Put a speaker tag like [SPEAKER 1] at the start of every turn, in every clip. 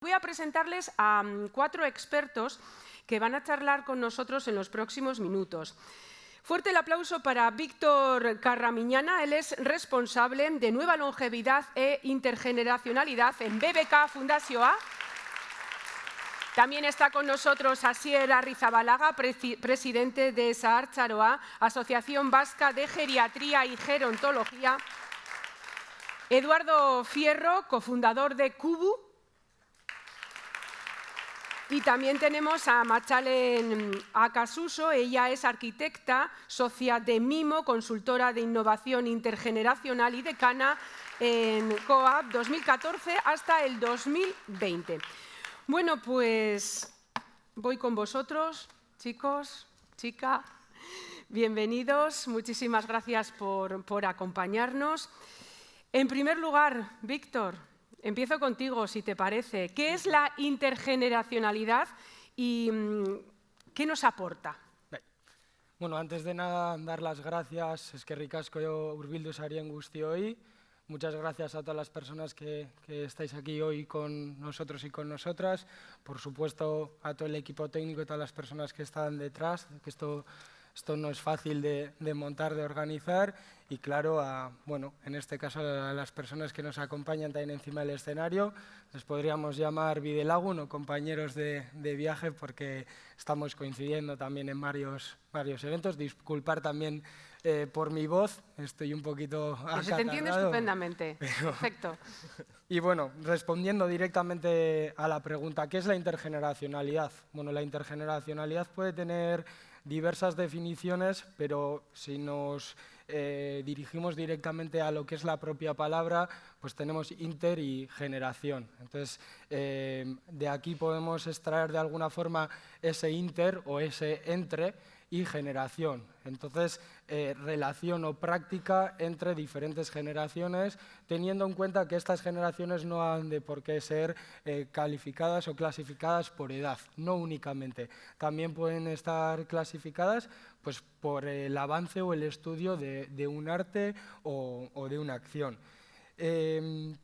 [SPEAKER 1] Voy a presentarles a 4 expertos que van a charlar con nosotros en los próximos minutos. Fuerte el aplauso para Víctor Carramiñana. Él es responsable de Nueva Longevidad e Intergeneracionalidad en BBK Fundazioa. También está con nosotros Asier Arrizabalaga, presidente de Zahartzaroa, Asociación Vasca de Geriatría y Gerontología. Eduardo Fierro, cofundador de Kubu. Y también tenemos a Machalen Akasuso. Ella es arquitecta, socia de Mimo, consultora de innovación intergeneracional y decana en COAP 2014 hasta el 2020. Bueno, pues voy con vosotros, chicos, chica. Bienvenidos, muchísimas gracias por acompañarnos. En primer lugar, Víctor, empiezo contigo, si te parece. ¿Qué es la intergeneracionalidad y qué nos aporta?
[SPEAKER 2] Bueno, antes de nada, dar las gracias, eskerrik asko hurbildu zarien guztioi. Muchas gracias a todas las personas que estáis aquí hoy con nosotros y con nosotras. Por supuesto, a todo el equipo técnico y todas las personas que están detrás, que esto no es fácil de montar, de organizar. Y claro, bueno, en este caso a las personas que nos acompañan también encima del escenario. Les podríamos llamar bidelagun o compañeros de viaje porque estamos coincidiendo también en varios eventos. Disculpar también por mi voz, estoy un poquito acatarrado.
[SPEAKER 1] Se te entiende estupendamente, perfecto.
[SPEAKER 2] Y bueno, respondiendo directamente a la pregunta, ¿qué es la intergeneracionalidad? Bueno, la intergeneracionalidad puede tener diversas definiciones, pero si nos dirigimos directamente a lo que es la propia palabra, pues tenemos inter y generación. Entonces, de aquí podemos extraer de alguna forma ese inter o ese entre y generación. Entonces, relación o práctica entre diferentes generaciones, teniendo en cuenta que estas generaciones no han de por qué ser calificadas o clasificadas por edad, no únicamente. También pueden estar clasificadas pues, por el avance o el estudio de un arte o de una acción.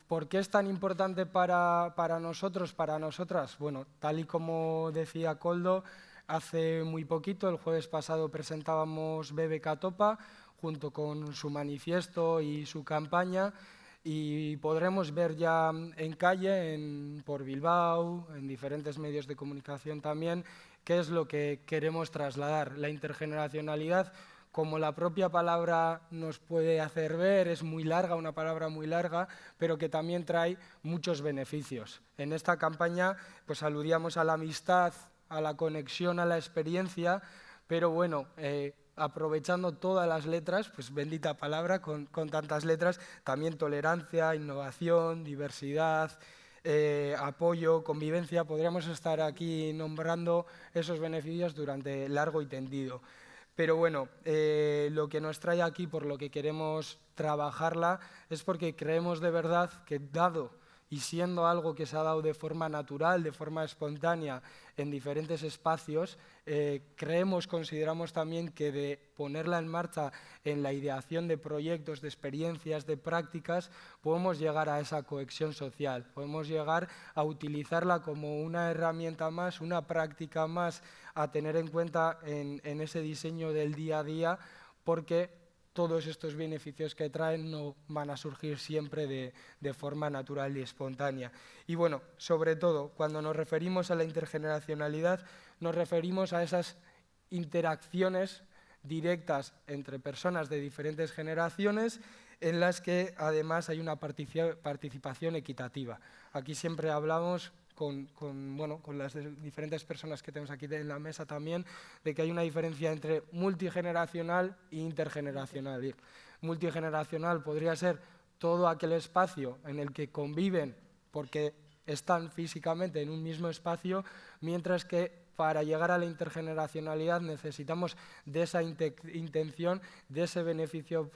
[SPEAKER 2] ¿Por qué es tan importante para nosotros, para nosotras? Bueno, tal y como decía Koldo, hace muy poquito, el jueves pasado, presentábamos BBK Topa junto con su manifiesto y su campaña y podremos ver ya en calle, por Bilbao, en diferentes medios de comunicación también, qué es lo que queremos trasladar. La intergeneracionalidad, como la propia palabra nos puede hacer ver, es muy larga, una palabra muy larga, pero que también trae muchos beneficios. En esta campaña pues aludíamos a la amistad, a la conexión, a la experiencia, pero bueno, aprovechando todas las letras, pues bendita palabra, con tantas letras, también tolerancia, innovación, diversidad, apoyo, convivencia. Podríamos estar aquí nombrando esos beneficios durante largo y tendido. Pero bueno, lo que nos trae aquí, por lo que queremos trabajarla, es porque creemos de verdad que dado y siendo algo que se ha dado de forma natural, de forma espontánea en diferentes espacios, consideramos también que de ponerla en marcha en la ideación de proyectos, de experiencias, de prácticas, podemos llegar a esa cohesión social, podemos llegar a utilizarla como una herramienta más, una práctica más a tener en cuenta en ese diseño del día a día, porque todos estos beneficios que traen no van a surgir siempre de forma natural y espontánea. Y bueno, sobre todo, cuando nos referimos a la intergeneracionalidad, nos referimos a esas interacciones directas entre personas de diferentes generaciones en las que además hay una participación equitativa. Aquí siempre hablamos con las diferentes personas que tenemos aquí en la mesa también, de que hay una diferencia entre multigeneracional e intergeneracional. Multigeneracional podría ser todo aquel espacio en el que conviven porque están físicamente en un mismo espacio, mientras que para llegar a la intergeneracionalidad necesitamos de esa intención, de ese beneficio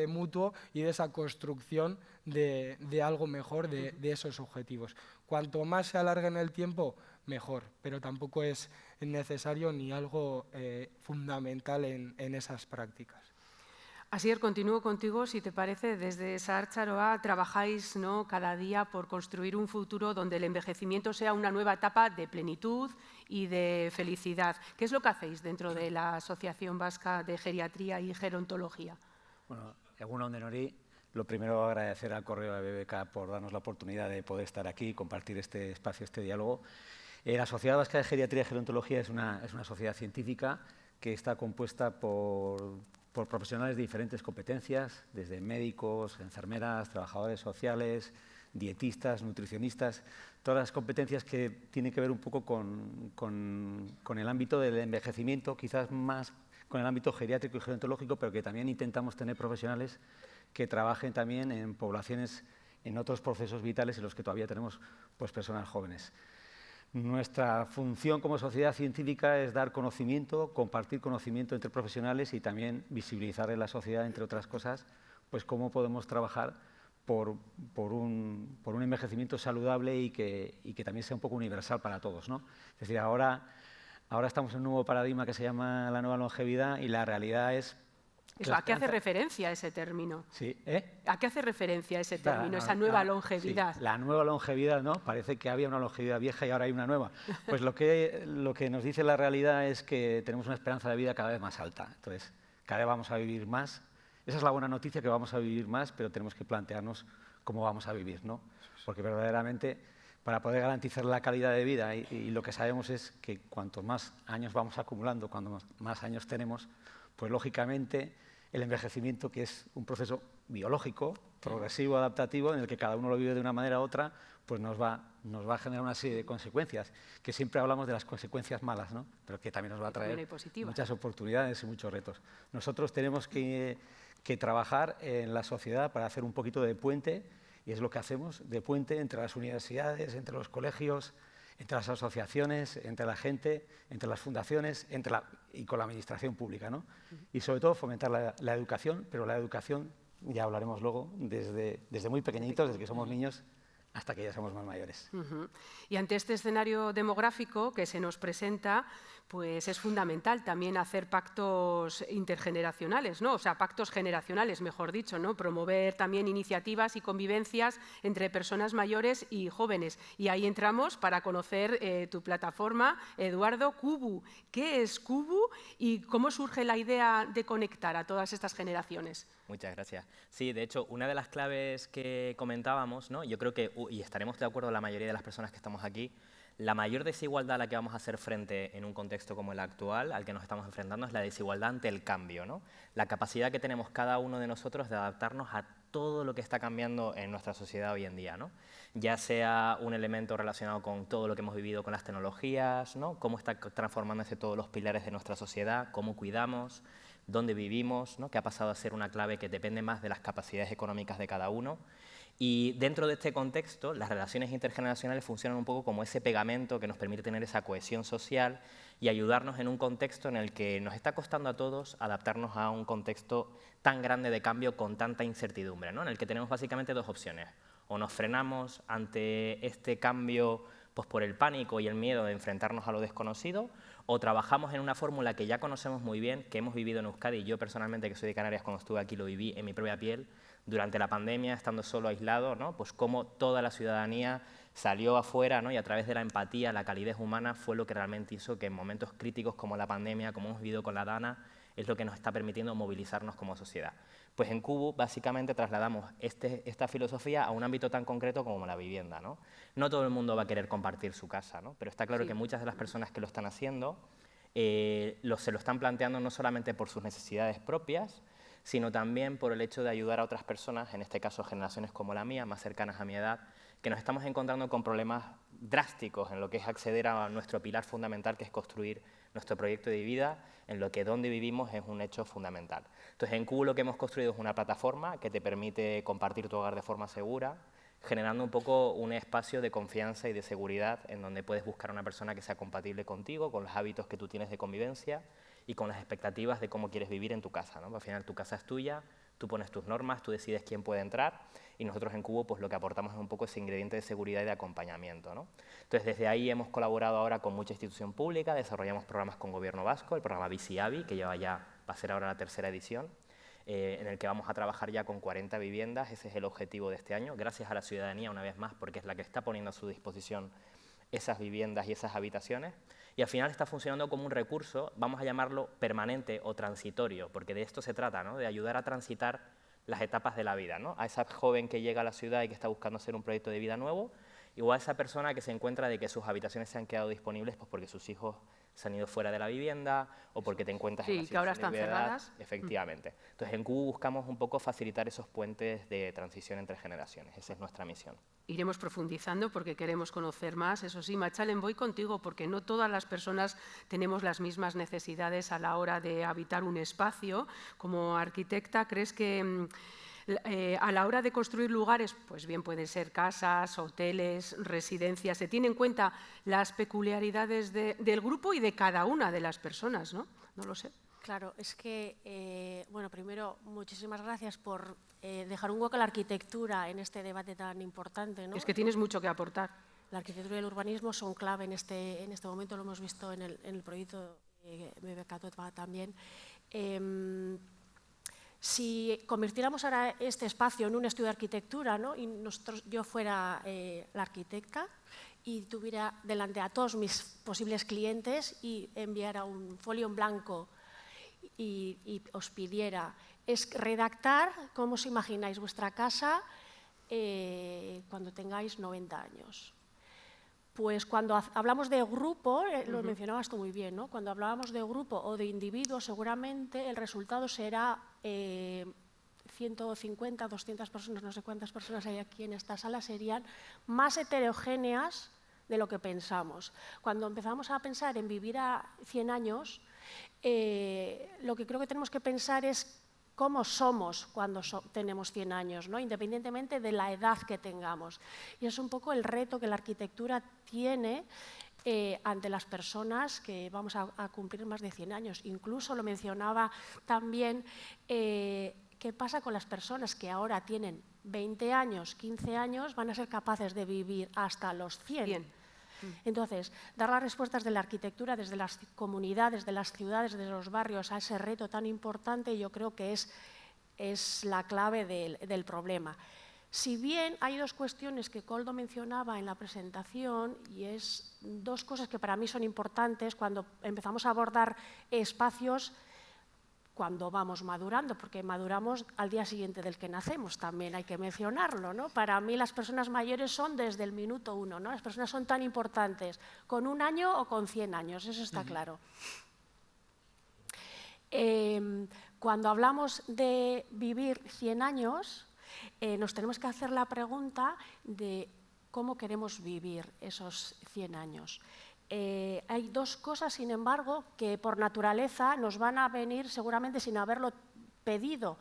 [SPEAKER 2] mutuo y de esa construcción de algo mejor, de esos objetivos. Cuanto más se alargue en el tiempo, mejor, pero tampoco es necesario ni algo fundamental en esas prácticas.
[SPEAKER 1] Asier, continúo contigo, si te parece. Desde Zahartzaroa trabajáis, ¿no?, cada día por construir un futuro donde el envejecimiento sea una nueva etapa de plenitud y de felicidad. ¿Qué es lo que hacéis dentro de la Asociación Vasca de Geriatría y Gerontología?
[SPEAKER 3] Bueno, egun on denori, lo primero agradecer al Correo de BBK por darnos la oportunidad de poder estar aquí y compartir este espacio, este diálogo. La Sociedad Vasca de Geriatría y Gerontología es una sociedad científica que está compuesta por profesionales de diferentes competencias, desde médicos, enfermeras, trabajadores sociales, dietistas, nutricionistas, todas las competencias que tienen que ver un poco con el ámbito del envejecimiento, quizás más con el ámbito geriátrico y gerontológico, pero que también intentamos tener profesionales que trabajen también en poblaciones, en otros procesos vitales en los que todavía tenemos pues, personas jóvenes. Nuestra función como sociedad científica es dar conocimiento, compartir conocimiento entre profesionales y también visibilizar en la sociedad, entre otras cosas, pues cómo podemos trabajar por un envejecimiento saludable y que también sea un poco universal para todos, ¿no? Es decir, ahora estamos en un nuevo paradigma que se llama la nueva longevidad y la realidad es...
[SPEAKER 1] ¿A qué hace referencia ese término?
[SPEAKER 3] Sí,
[SPEAKER 1] ¿A qué hace referencia ese término, esa nueva longevidad?
[SPEAKER 3] Sí, la nueva longevidad, ¿no? Parece que había una longevidad vieja y ahora hay una nueva. Pues lo que nos dice la realidad es que tenemos una esperanza de vida cada vez más alta. Entonces, cada vez vamos a vivir más. Esa es la buena noticia, que vamos a vivir más, pero tenemos que plantearnos cómo vamos a vivir, ¿no? Porque verdaderamente, para poder garantizar la calidad de vida, y lo que sabemos es que cuanto más años vamos acumulando, cuanto más años tenemos, pues lógicamente el envejecimiento, que es un proceso biológico, progresivo, adaptativo, en el que cada uno lo vive de una manera u otra, pues nos va a generar una serie de consecuencias, que siempre hablamos de las consecuencias malas, ¿no? Pero que también nos va a traer muchas oportunidades y muchos retos. Nosotros tenemos que trabajar en la sociedad para hacer un poquito de puente, y es lo que hacemos, de puente entre las universidades, entre los colegios, entre las asociaciones, entre la gente, entre las fundaciones y con la administración pública, ¿no? Y sobre todo fomentar la educación, pero la educación, ya hablaremos luego, desde muy pequeñitos, desde que somos niños, hasta que ya somos más mayores.
[SPEAKER 1] Y ante este escenario demográfico que se nos presenta, pues es fundamental también hacer pactos intergeneracionales, ¿no? O sea, pactos generacionales, mejor dicho, ¿no? Promover también iniciativas y convivencias entre personas mayores y jóvenes. Y ahí entramos para conocer tu plataforma, Eduardo, Kubu. ¿Qué es Kubu y cómo surge la idea de conectar a todas estas generaciones?
[SPEAKER 4] Muchas gracias. Sí, de hecho, una de las claves que comentábamos, ¿no? Yo creo que, y estaremos de acuerdo la mayoría de las personas que estamos aquí, la mayor desigualdad a la que vamos a hacer frente en un contexto como el actual, al que nos estamos enfrentando, es la desigualdad ante el cambio, ¿no? La capacidad que tenemos cada uno de nosotros de adaptarnos a todo lo que está cambiando en nuestra sociedad hoy en día, ¿no? Ya sea un elemento relacionado con todo lo que hemos vivido con las tecnologías, ¿no? Cómo está transformándose todos los pilares de nuestra sociedad, cómo cuidamos, dónde vivimos, ¿no? Que ha pasado a ser una clave que depende más de las capacidades económicas de cada uno. Y dentro de este contexto, las relaciones intergeneracionales funcionan un poco como ese pegamento que nos permite tener esa cohesión social y ayudarnos en un contexto en el que nos está costando a todos adaptarnos a un contexto tan grande de cambio con tanta incertidumbre, ¿no? En el que tenemos básicamente dos opciones. O nos frenamos ante este cambio pues por el pánico y el miedo de enfrentarnos a lo desconocido, o trabajamos en una fórmula que ya conocemos muy bien, que hemos vivido en Euskadi, y yo personalmente, que soy de Canarias, cuando estuve aquí lo viví en mi propia piel, durante la pandemia, estando solo, aislado, ¿no? Pues cómo toda la ciudadanía salió afuera, ¿no? Y a través de la empatía, la calidez humana, fue lo que realmente hizo que en momentos críticos como la pandemia, como hemos vivido con la Dana, es lo que nos está permitiendo movilizarnos como sociedad. Pues en Kubu, básicamente, trasladamos esta filosofía a un ámbito tan concreto como la vivienda, ¿no? No todo el mundo va a querer compartir su casa, ¿no? Pero está claro que muchas de las personas que lo están haciendo se lo están planteando no solamente por sus necesidades propias, sino también por el hecho de ayudar a otras personas, en este caso generaciones como la mía, más cercanas a mi edad, que nos estamos encontrando con problemas drásticos en lo que es acceder a nuestro pilar fundamental, que es construir nuestro proyecto de vida, en lo que donde vivimos es un hecho fundamental. Entonces, en Kubu lo que hemos construido es una plataforma que te permite compartir tu hogar de forma segura, generando un poco un espacio de confianza y de seguridad en donde puedes buscar a una persona que sea compatible contigo, con los hábitos que tú tienes de convivencia y con las expectativas de cómo quieres vivir en tu casa, ¿no? Al final tu casa es tuya, tú pones tus normas, tú decides quién puede entrar, y nosotros en Kubu pues lo que aportamos es un poco ese ingrediente de seguridad y de acompañamiento, ¿no? Entonces desde ahí hemos colaborado ahora con mucha institución pública, desarrollamos programas con Gobierno Vasco, el programa Bizi-Abi, que va a ser ahora la tercera edición, en el que vamos a trabajar ya con 40 viviendas. Ese es el objetivo de este año, gracias a la ciudadanía una vez más, porque es la que está poniendo a su disposición esas viviendas y esas habitaciones. Y al final está funcionando como un recurso, vamos a llamarlo permanente o transitorio, porque de esto se trata, ¿no? De ayudar a transitar las etapas de la vida, ¿no? A esa joven que llega a la ciudad y que está buscando hacer un proyecto de vida nuevo, o a esa persona que se encuentra de que sus habitaciones se han quedado disponibles pues porque sus hijos se han ido fuera de la vivienda o porque te encuentras en la
[SPEAKER 1] Sí, que ahora
[SPEAKER 4] situación
[SPEAKER 1] están
[SPEAKER 4] de viudedad.
[SPEAKER 1] cerradas.
[SPEAKER 4] Efectivamente. Entonces, en Cubo buscamos un poco facilitar esos puentes de transición entre generaciones. Esa es nuestra misión.
[SPEAKER 1] Iremos profundizando porque queremos conocer más. Eso sí, Machalen, voy contigo porque no todas las personas tenemos las mismas necesidades a la hora de habitar un espacio. Como arquitecta, ¿crees que a la hora de construir lugares, pues bien pueden ser casas, hoteles, residencias, se tienen en cuenta las peculiaridades del grupo y de cada una de las personas, ¿no? No lo sé.
[SPEAKER 5] Claro, es que, bueno, primero, muchísimas gracias por dejar un hueco a la arquitectura en este debate tan importante, ¿no?
[SPEAKER 1] Es que tienes mucho que aportar.
[SPEAKER 5] La arquitectura y el urbanismo son clave en este momento, lo hemos visto en el proyecto BBK también. Si convirtiéramos ahora este espacio en un estudio de arquitectura, ¿no? Y yo fuera la arquitecta y tuviera delante a todos mis posibles clientes y enviara un folio en blanco y os pidiera redactar cómo os imagináis vuestra casa cuando tengáis 90 años. Pues cuando hablamos de grupo, lo mencionabas tú muy bien, ¿no? Cuando hablábamos de grupo o de individuo, seguramente el resultado será 150, 200 personas, no sé cuántas personas hay aquí en esta sala, serían más heterogéneas de lo que pensamos. Cuando empezamos a pensar en vivir a 100 años, lo que creo que tenemos que pensar es cómo somos cuando tenemos 100 años, ¿no? Independientemente de la edad que tengamos. Y es un poco el reto que la arquitectura tiene ante las personas que vamos a cumplir más de 100 años. Incluso lo mencionaba también, ¿qué pasa con las personas que ahora tienen 20 años, 15 años, van a ser capaces de vivir hasta los 100? Bien. Entonces, dar las respuestas de la arquitectura desde las comunidades, de las ciudades, desde los barrios a ese reto tan importante, yo creo que es la clave del problema. Si bien hay dos cuestiones que Koldo mencionaba en la presentación, y es dos cosas que para mí son importantes cuando empezamos a abordar espacios cuando vamos madurando, porque maduramos al día siguiente del que nacemos, también hay que mencionarlo, ¿no? Para mí las personas mayores son desde el minuto 1, ¿no? Las personas son tan importantes, con 1 año o con 100 años, eso está claro. Cuando hablamos de vivir 100 años, nos tenemos que hacer la pregunta de cómo queremos vivir esos 100 años. Hay dos cosas, sin embargo, que por naturaleza nos van a venir seguramente sin haberlo pedido.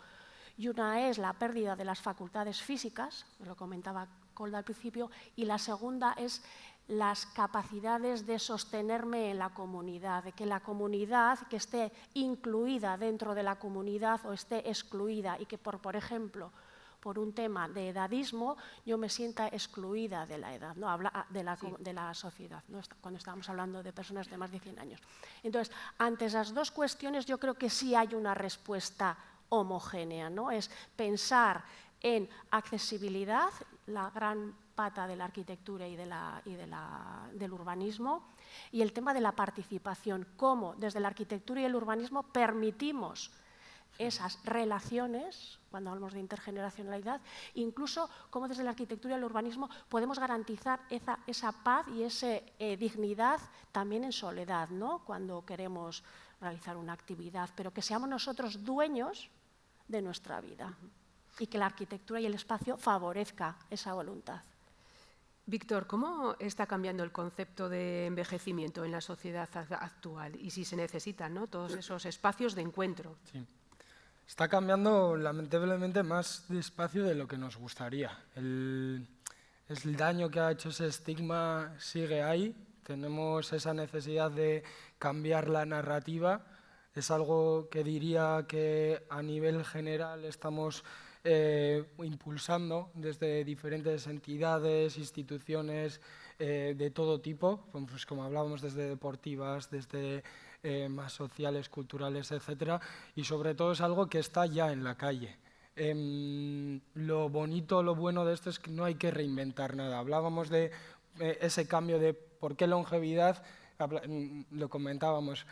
[SPEAKER 5] Y una es la pérdida de las facultades físicas, lo comentaba Koldo al principio, y la segunda es las capacidades de sostenerme en la comunidad, de que la comunidad, que esté incluida dentro de la comunidad o esté excluida y que, por ejemplo, por un tema de edadismo, yo me sienta excluida de la edad, ¿no? de la sociedad, ¿no? Cuando estábamos hablando de personas de más de 100 años. Entonces, ante esas dos cuestiones, yo creo que sí hay una respuesta homogénea, ¿no? Es pensar en accesibilidad, la gran pata de la arquitectura y del urbanismo, y el tema de la participación, cómo desde la arquitectura y el urbanismo permitimos esas relaciones, cuando hablamos de intergeneracionalidad, incluso cómo desde la arquitectura y el urbanismo podemos garantizar esa paz y esa dignidad también en soledad, ¿no? Cuando queremos realizar una actividad, pero que seamos nosotros dueños de nuestra vida y que la arquitectura y el espacio favorezca esa voluntad.
[SPEAKER 1] Víctor, ¿cómo está cambiando el concepto de envejecimiento en la sociedad actual? Y si se necesitan, ¿no? Todos esos espacios de encuentro.
[SPEAKER 2] Sí. Está cambiando lamentablemente más despacio de lo que nos gustaría. El daño que ha hecho ese estigma sigue ahí. Tenemos esa necesidad de cambiar la narrativa. Es algo que diría que a nivel general estamos impulsando desde diferentes entidades, instituciones, de todo tipo, pues como hablábamos, desde deportivas, desde más sociales, culturales, etcétera, y sobre todo es algo que está ya en la calle. Lo bonito, lo bueno de esto es que no hay que reinventar nada. Hablábamos de ese cambio de por qué longevidad, lo comentábamos.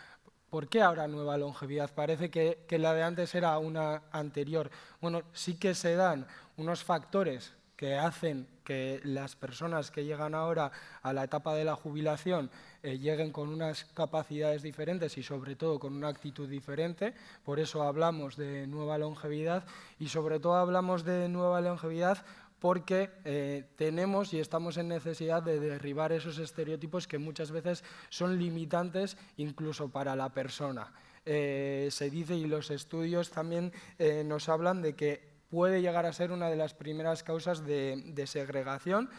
[SPEAKER 2] ¿Por qué ahora nueva longevidad? Parece que la de antes era una anterior. Bueno, sí que se dan unos factores que hacen que las personas que llegan ahora a la etapa de la jubilación lleguen con unas capacidades diferentes y sobre todo con una actitud diferente. Por eso hablamos de nueva longevidad y sobre todo hablamos de nueva longevidad porque tenemos y estamos en necesidad de derribar esos estereotipos que muchas veces son limitantes incluso para la persona. Se dice, y los estudios también nos hablan de que puede llegar a ser una de las primeras causas de segregación,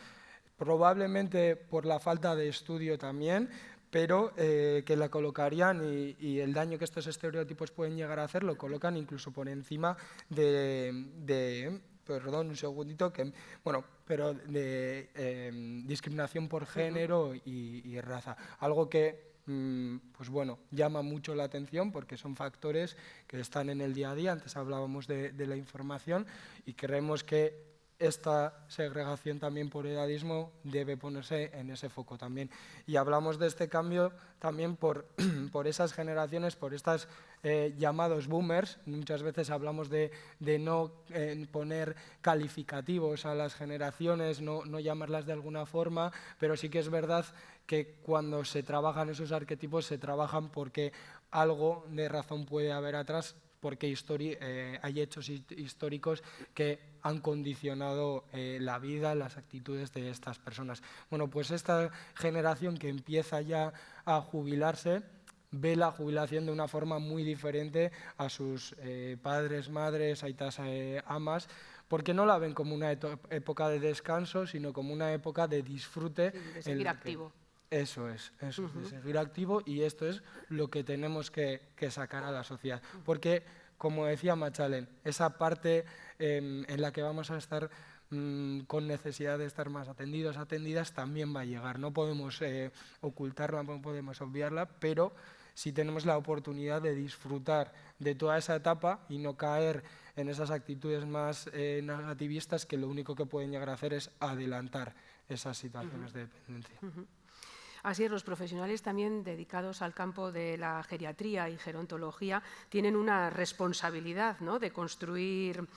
[SPEAKER 2] probablemente por la falta de estudio también, pero que la colocarían y el daño que estos estereotipos pueden llegar a hacer lo colocan incluso por encima perdón, un segundito, pero de discriminación por género y raza. Algo que, pues bueno, llama mucho la atención porque son factores que están en el día a día. Antes hablábamos de la información y creemos que esta segregación también por edadismo debe ponerse en ese foco también. Y hablamos de este cambio también por esas generaciones, por estas llamados boomers. Muchas veces hablamos de no poner calificativos a las generaciones, no llamarlas de alguna forma, pero sí que es verdad que cuando se trabajan esos arquetipos se trabajan porque algo de razón puede haber atrás, porque hay hechos históricos que han condicionado la vida, las actitudes de estas personas. Bueno, pues esta generación que empieza ya a jubilarse ve la jubilación de una forma muy diferente a sus padres, madres, aitas, amas, porque no la ven como una época de descanso, sino como una época de disfrute.
[SPEAKER 1] Sí, de seguir activo.
[SPEAKER 2] Eso es, de seguir activo, y esto es lo que tenemos que sacar a la sociedad. Porque, como decía Machalen, esa parte en la que vamos a estar con necesidad de estar más atendidos, atendidas, también va a llegar. No podemos ocultarla, no podemos obviarla, pero sí tenemos la oportunidad de disfrutar de toda esa etapa y no caer en esas actitudes más negativistas que lo único que pueden llegar a hacer es adelantar esas situaciones de dependencia.
[SPEAKER 1] Así es, los profesionales también dedicados al campo de la geriatría y gerontología tienen una responsabilidad, ¿no?, de contribuir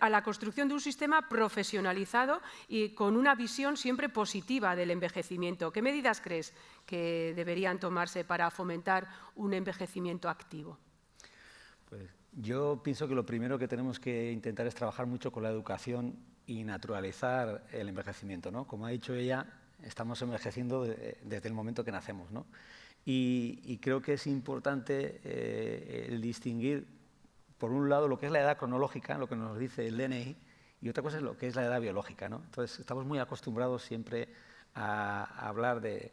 [SPEAKER 1] a la construcción de un sistema profesionalizado y con una visión siempre positiva del envejecimiento. ¿Qué medidas crees que deberían tomarse para fomentar un envejecimiento activo?
[SPEAKER 3] Pues yo pienso que lo primero que tenemos que intentar es trabajar mucho con la educación y naturalizar el envejecimiento, ¿no? Como ha dicho ella, estamos envejeciendo desde el momento que nacemos, ¿no? Y creo que es importante el distinguir, por un lado, lo que es la edad cronológica, lo que nos dice el DNI, y otra cosa es lo que es la edad biológica, ¿no? Entonces, estamos muy acostumbrados siempre a hablar de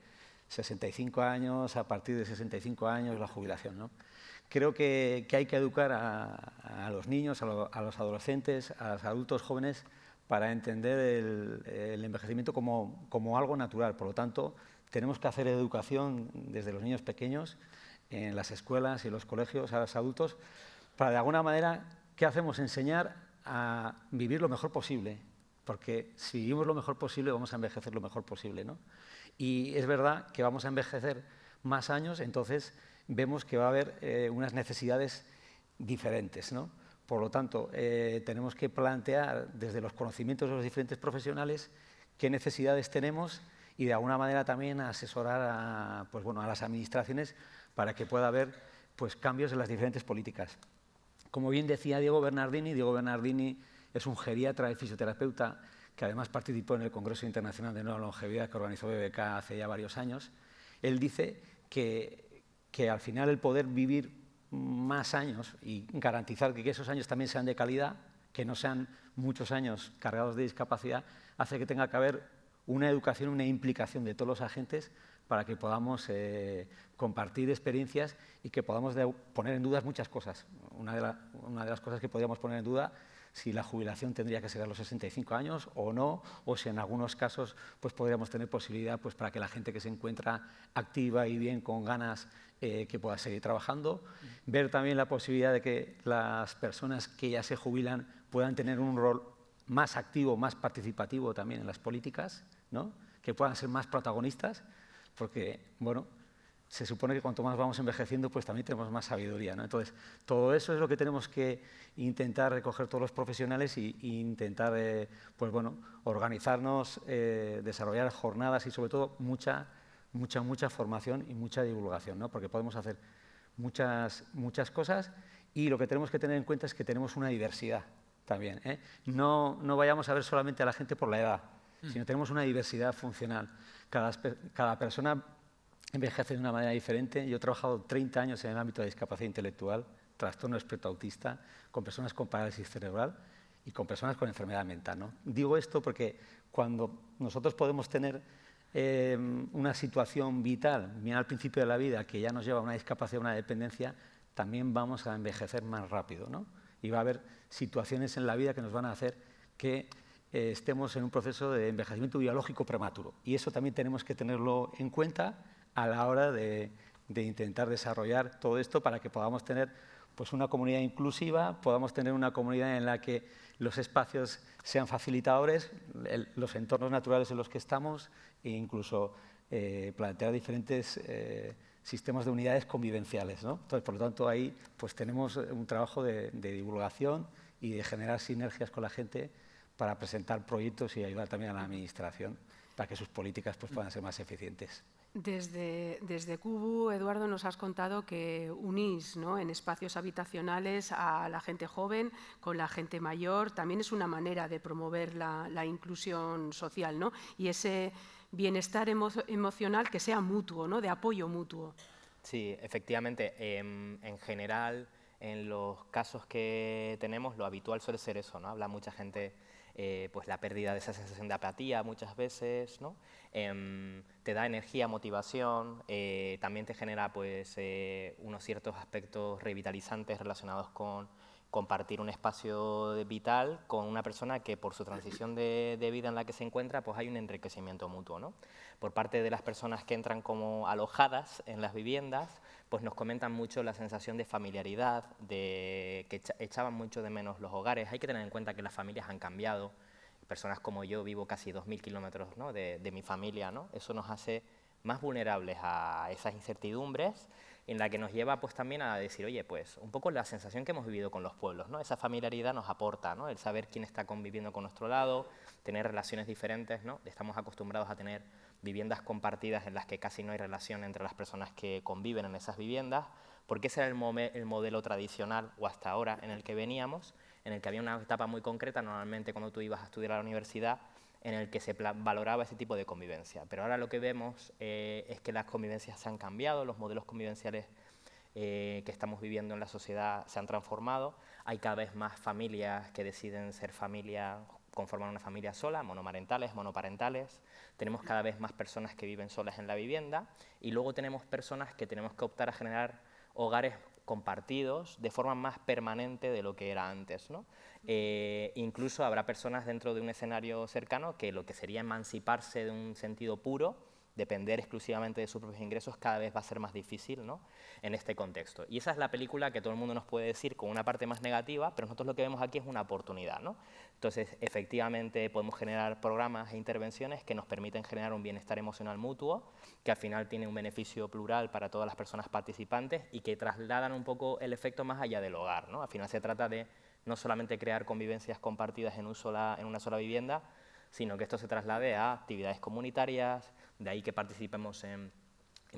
[SPEAKER 3] 65 años, a partir de 65 años la jubilación, ¿no? Creo que hay que educar a los niños, a los adolescentes, a los adultos jóvenes, para entender el envejecimiento como algo natural. Por lo tanto, tenemos que hacer educación desde los niños pequeños, en las escuelas y en los colegios, a los adultos, para de alguna manera, ¿qué hacemos? Enseñar a vivir lo mejor posible, porque si vivimos lo mejor posible, vamos a envejecer lo mejor posible, ¿no? Y es verdad que vamos a envejecer más años, entonces vemos que va a haber unas necesidades diferentes, ¿no? Por lo tanto, tenemos que plantear desde los conocimientos de los diferentes profesionales qué necesidades tenemos y de alguna manera también asesorar a las administraciones para que pueda haber cambios en las diferentes políticas. Como bien decía Diego Bernardini es un geriatra y fisioterapeuta que además participó en el Congreso Internacional de Nueva Longevidad que organizó BBK hace ya varios años. Él dice que al final el poder vivir más años y garantizar que esos años también sean de calidad, que no sean muchos años cargados de discapacidad, hace que tenga que haber una educación, una implicación de todos los agentes para que podamos compartir experiencias y que podamos poner en duda muchas cosas. Una de las cosas que podríamos poner en duda si la jubilación tendría que ser a los 65 años o no, o si en algunos casos pues podríamos tener posibilidad pues para que la gente que se encuentra activa y bien con ganas que pueda seguir trabajando. Ver también la posibilidad de que las personas que ya se jubilan puedan tener un rol más activo, más participativo también en las políticas, ¿no? Que puedan ser más protagonistas, porque, bueno, se supone que cuanto más vamos envejeciendo, pues también tenemos más sabiduría, ¿no? Entonces, todo eso es lo que tenemos que intentar recoger todos los profesionales e intentar, pues bueno, organizarnos, desarrollar jornadas y, sobre todo, mucha formación y mucha divulgación, ¿no? Porque podemos hacer muchas cosas y lo que tenemos que tener en cuenta es que tenemos una diversidad también, ¿eh? No vayamos a ver solamente a la gente por la edad, sino tenemos una diversidad funcional. Cada persona envejece de una manera diferente. Yo he trabajado 30 años en el ámbito de discapacidad intelectual, trastorno espectro autista, con personas con parálisis cerebral y con personas con enfermedad mental, ¿no? Digo esto porque cuando nosotros podemos tener una situación vital, bien al principio de la vida, que ya nos lleva a una discapacidad, una dependencia, también vamos a envejecer más rápido, ¿no? Y va a haber situaciones en la vida que nos van a hacer que estemos en un proceso de envejecimiento biológico prematuro. Y eso también tenemos que tenerlo en cuenta a la hora de intentar desarrollar todo esto para que podamos tener pues, una comunidad inclusiva, podamos tener una comunidad en la que los espacios sean facilitadores, los entornos naturales en los que estamos e incluso plantear diferentes sistemas de unidades convivenciales, ¿no? Entonces, por lo tanto, ahí pues, tenemos un trabajo de divulgación y de generar sinergias con la gente para presentar proyectos y ayudar también a la Administración para que sus políticas pues, puedan ser más eficientes.
[SPEAKER 1] Desde CUBU, Eduardo, nos has contado que unís, ¿no?, en espacios habitacionales a la gente joven con la gente mayor. También es una manera de promover la inclusión social, ¿no? Y ese bienestar emocional que sea mutuo, ¿no?, de apoyo mutuo.
[SPEAKER 4] Sí, efectivamente. En general, en los casos que tenemos, lo habitual suele ser eso, ¿no? Habla mucha gente, pues la pérdida de esa sensación de apatía muchas veces, ¿no? Te da energía, motivación, también te genera pues, unos ciertos aspectos revitalizantes relacionados con compartir un espacio vital con una persona que por su transición de vida en la que se encuentra, pues hay un enriquecimiento mutuo, ¿no? Por parte de las personas que entran como alojadas en las viviendas, pues nos comentan mucho la sensación de familiaridad, de que echaban mucho de menos los hogares. Hay que tener en cuenta que las familias han cambiado. Personas como yo vivo casi 2.000 kilómetros, ¿no?, de mi familia, ¿no? Eso nos hace más vulnerables a esas incertidumbres, en la que nos lleva pues también a decir, oye, pues un poco la sensación que hemos vivido con los pueblos, ¿no? Esa familiaridad nos aporta, ¿no?, el saber quién está conviviendo con nuestro lado, tener relaciones diferentes, ¿no? Estamos acostumbrados a tener viviendas compartidas en las que casi no hay relación entre las personas que conviven en esas viviendas, porque ese era el modelo tradicional, o hasta ahora, en el que veníamos, en el que había una etapa muy concreta, normalmente cuando tú ibas a estudiar a la universidad, en el que se valoraba ese tipo de convivencia. Pero ahora lo que vemos es que las convivencias se han cambiado, los modelos convivenciales que estamos viviendo en la sociedad se han transformado. Hay cada vez más familias que deciden ser familia, conformar una familia sola, monomarentales, monoparentales. Tenemos cada vez más personas que viven solas en la vivienda y luego tenemos personas que tenemos que optar a generar hogares compartidos de forma más permanente de lo que era antes, ¿no? Incluso habrá personas dentro de un escenario cercano que lo que sería emanciparse de un sentido puro, depender exclusivamente de sus propios ingresos, cada vez va a ser más difícil, ¿no?, en este contexto. Y esa es la película que todo el mundo nos puede decir con una parte más negativa, pero nosotros lo que vemos aquí es una oportunidad, ¿no? Entonces, efectivamente, podemos generar programas e intervenciones que nos permiten generar un bienestar emocional mutuo, que al final tiene un beneficio plural para todas las personas participantes y que trasladan un poco el efecto más allá del hogar, ¿no? Al final se trata de no solamente crear convivencias compartidas en una sola vivienda, sino que esto se traslade a actividades comunitarias, de ahí que participemos en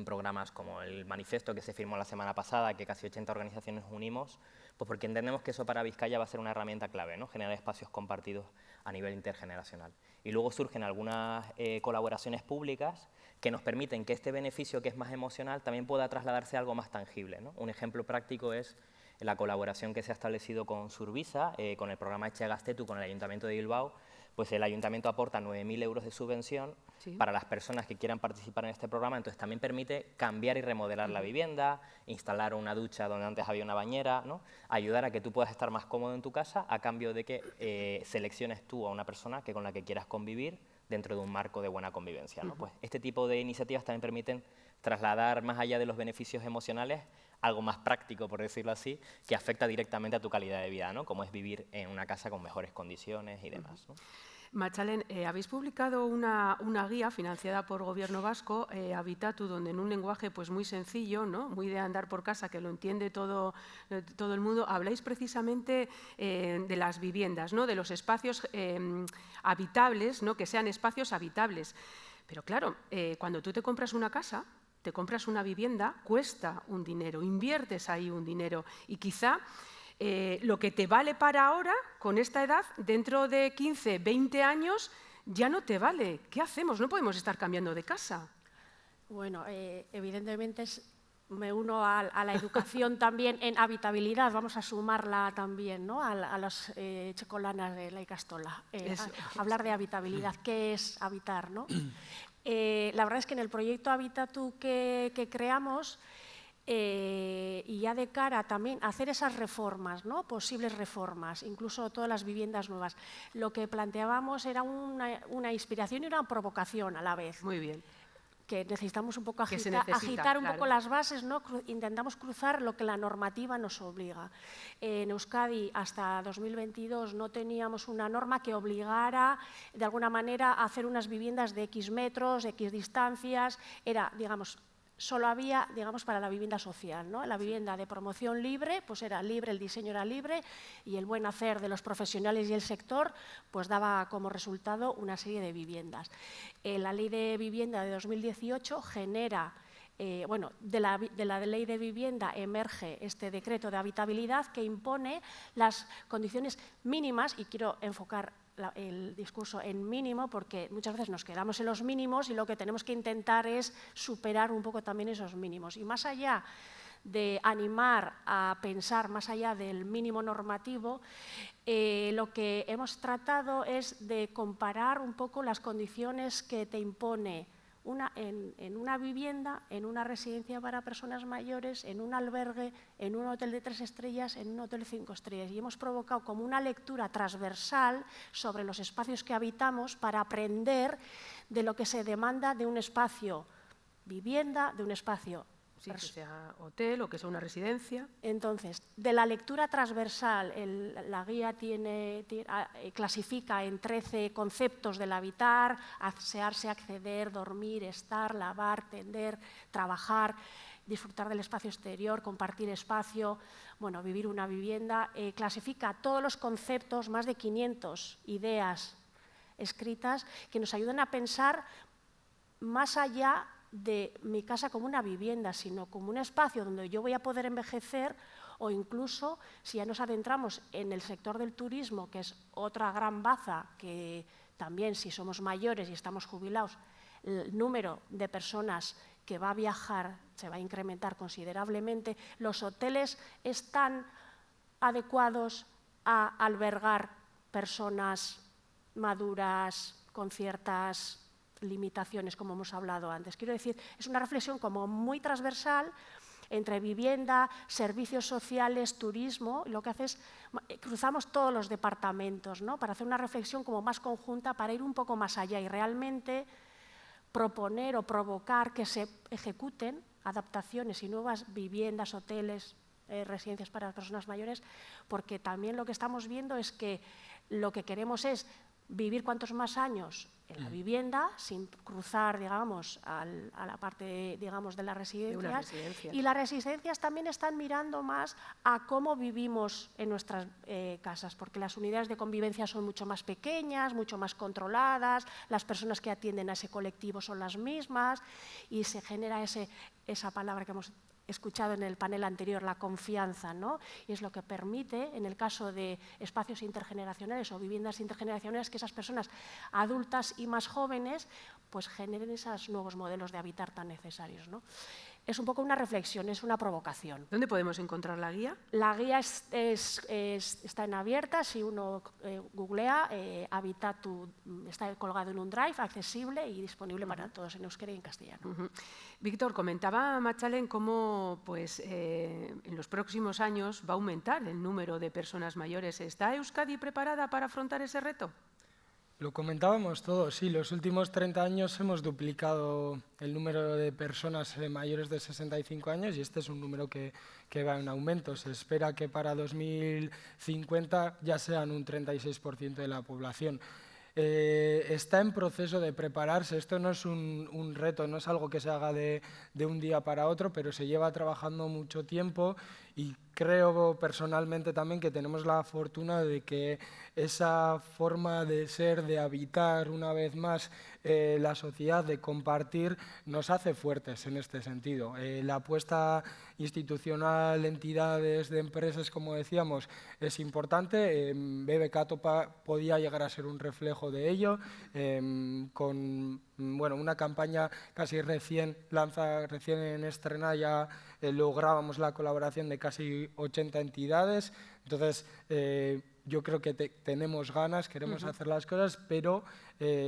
[SPEAKER 4] programas como el manifiesto que se firmó la semana pasada, que casi 80 organizaciones unimos, pues porque entendemos que eso para Vizcaya va a ser una herramienta clave, ¿no?, generar espacios compartidos a nivel intergeneracional. Y luego surgen algunas colaboraciones públicas que nos permiten que este beneficio, que es más emocional, también pueda trasladarse a algo más tangible, ¿no? Un ejemplo práctico es la colaboración que se ha establecido con Survisa, con el programa Etxea Gaztetu, con el Ayuntamiento de Bilbao, pues el ayuntamiento aporta 9.000 euros de subvención para las personas que quieran participar en este programa. Entonces también permite cambiar y remodelar la vivienda, instalar una ducha donde antes había una bañera, ¿no? Ayudar a que tú puedas estar más cómodo en tu casa a cambio de que selecciones tú a una persona con la que quieras convivir dentro de un marco de buena convivencia, ¿no? Pues este tipo de iniciativas también permiten trasladar, más allá de los beneficios emocionales, algo más práctico, por decirlo así, que afecta directamente a tu calidad de vida, ¿no? Como es vivir en una casa con mejores condiciones y demás, ¿no?
[SPEAKER 1] Machalen, habéis publicado una guía financiada por Gobierno vasco, Habitatu, donde en un lenguaje pues, muy sencillo, ¿no? Muy de andar por casa, que lo entiende todo el mundo, habláis precisamente de las viviendas, ¿no? De los espacios habitables, ¿no? Que sean espacios habitables. Pero claro, cuando tú te compras una casa, te compras una vivienda, cuesta un dinero, inviertes ahí un dinero y quizá lo que te vale para ahora, con esta edad, dentro de 15, 20 años, ya no te vale. ¿Qué hacemos? No podemos estar cambiando de casa.
[SPEAKER 5] Bueno, evidentemente me uno a la educación también en habitabilidad, vamos a sumarla también, ¿no? a los chocolanas de la Icastola. Hablar de habitabilidad, ¿qué es habitar, ¿no? La verdad es que en el proyecto Habitatu que creamos, y ya de cara también a hacer esas reformas, ¿no? Posibles reformas, incluso todas las viviendas nuevas, lo que planteábamos era una inspiración y una provocación a la vez.
[SPEAKER 1] Muy bien.
[SPEAKER 5] Que necesitamos un poco agitar un poco las bases, ¿no? Intentamos cruzar lo que la normativa nos obliga. En Euskadi hasta 2022 no teníamos una norma que obligara de alguna manera a hacer unas viviendas de X metros, X distancias, era, digamos, solo había, digamos, para la vivienda social, ¿no? La vivienda de promoción libre, pues era libre, el diseño era libre y el buen hacer de los profesionales y el sector, pues daba como resultado una serie de viviendas. La Ley de Vivienda de 2018 genera, bueno, de la Ley de Vivienda emerge este decreto de habitabilidad que impone las condiciones mínimas, y quiero enfocar el discurso en mínimo, porque muchas veces nos quedamos en los mínimos y lo que tenemos que intentar es superar un poco también esos mínimos. Y más allá de animar a pensar más allá del mínimo normativo, lo que hemos tratado es de comparar un poco las condiciones que te impone en una vivienda, en una residencia para personas mayores, en un albergue, en un hotel de 3 estrellas, en un hotel de 5 estrellas. Y hemos provocado como una lectura transversal sobre los espacios que habitamos para aprender de lo que se demanda de un espacio vivienda, de un espacio
[SPEAKER 1] Sí, que sea hotel o que sea una residencia.
[SPEAKER 5] Entonces, de la lectura transversal, la guía clasifica en 13 conceptos del habitar: asearse, acceder, dormir, estar, lavar, tender, trabajar, disfrutar del espacio exterior, compartir espacio, bueno, vivir una vivienda. Clasifica todos los conceptos, más de 500 ideas escritas que nos ayudan a pensar más allá de mi casa como una vivienda, sino como un espacio donde yo voy a poder envejecer, o incluso, si ya nos adentramos en el sector del turismo, que es otra gran baza, que también si somos mayores y estamos jubilados, el número de personas que va a viajar se va a incrementar considerablemente. Los hoteles están adecuados a albergar personas maduras con ciertas limitaciones, como hemos hablado antes. Quiero decir, es una reflexión como muy transversal entre vivienda, servicios sociales, turismo. Lo que hace es, cruzamos todos los departamentos, ¿no? Para hacer una reflexión como más conjunta, para ir un poco más allá y realmente proponer o provocar que se ejecuten adaptaciones y nuevas viviendas, hoteles, residencias para personas mayores, porque también lo que estamos viendo es que lo que queremos es vivir cuantos más años en la vivienda, sin cruzar, digamos, a la parte, digamos, de las residencias. Y las residencias también están mirando más a cómo vivimos en nuestras casas, porque las unidades de convivencia son mucho más pequeñas, mucho más controladas, las personas que atienden a ese colectivo son las mismas y se genera esa palabra que hemos escuchado en el panel anterior, la confianza, ¿no? Y es lo que permite, en el caso de espacios intergeneracionales o viviendas intergeneracionales, que esas personas adultas y más jóvenes pues generen esos nuevos modelos de habitar tan necesarios, ¿no? es un poco una reflexión, es una provocación.
[SPEAKER 1] ¿Dónde podemos encontrar la guía?
[SPEAKER 5] La guía está en abierta, si uno googlea, Habitatu está colgado en un drive, accesible y disponible para todos en euskera y en castellano.
[SPEAKER 1] Víctor, comentaba Machalen cómo pues, en los próximos años va a aumentar el número de personas mayores. ¿Está Euskadi preparada para afrontar ese reto?
[SPEAKER 2] Lo comentábamos todos, sí, los últimos 30 años hemos duplicado el número de personas mayores de 65 años y este es un número que va en aumento. Se espera que para 2050 ya sean un 36% de la población. Está en proceso de prepararse, esto no es un reto, no es algo que se haga de un día para otro, pero se lleva trabajando mucho tiempo y creo personalmente también que tenemos la fortuna de que esa forma de ser, de habitar una vez más la sociedad, de compartir, nos hace fuertes en este sentido. La apuesta institucional, entidades, de empresas, como decíamos, es importante. BBK Topa podía llegar a ser un reflejo de ello, con una campaña casi recién estrenada, ya lográbamos la colaboración de casi 80 entidades. Entonces, yo creo que tenemos ganas, queremos hacer las cosas, pero